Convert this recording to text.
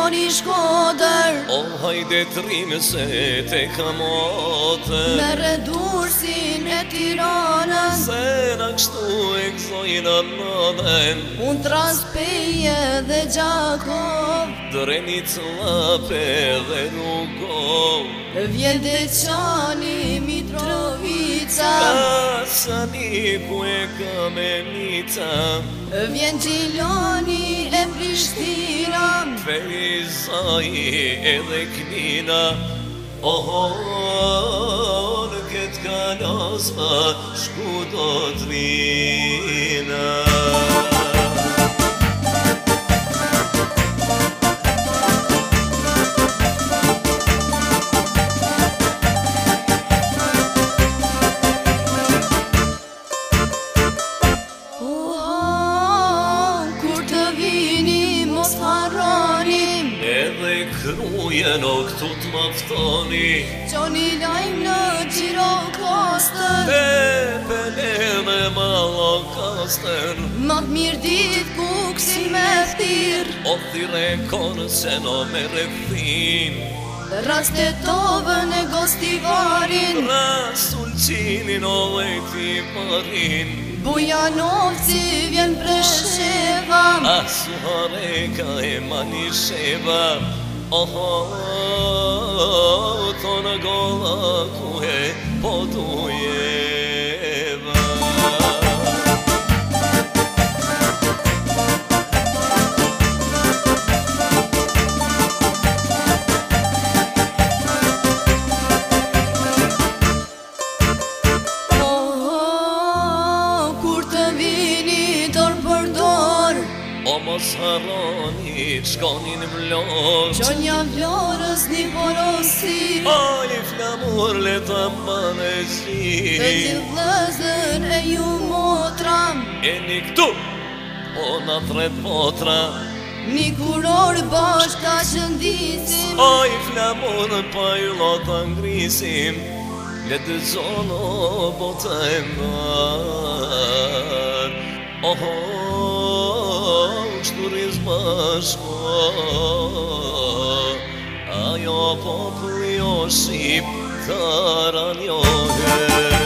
Gjoni Shkodër. O hajde trimë se te kamote, Merre Durrësin e Tiranës, se na kështu e gëzojnë anodhen. unë Transpeje dhe Gjakov, Drenit lape dhe rrugov, vjen Deçani, Mitrovica, Kasani ku e Kamenica, vjen Gjilani e Prishtina, Ferizaj edhe Knina. Oho, në këtë kalasma shku do t'vina. Kur të vini mos harroni, Edhe krujen o këtu t'maftoni, Gjoni lajmë në Gjirokastër, Te pele dhe Mallokastër. ma të mirë ditë kuksin me thirë, O thire konë se no me rëthin, Rastetovën e Gostivarin, Rasulqinin o lejti marin, Bujanovci vjen Presheva, Asuhareka e Manisheva. Oho, tonë golla ku e po dujeva. Kur të vini dorë për dorë, O mos harroni shkonin Vlorë, Gjonja Vlorës një porosi, O i flamur le të mbane të zi. gjithë vlezën e ju motra, E një këtu, o na tret potra, një kuror bashkë ta shëndisim, O i flamur pa ju lota ngrisim, le të zono bota e mar. Oho, shturiz bashko, ajo populli o shqip, taran jo he.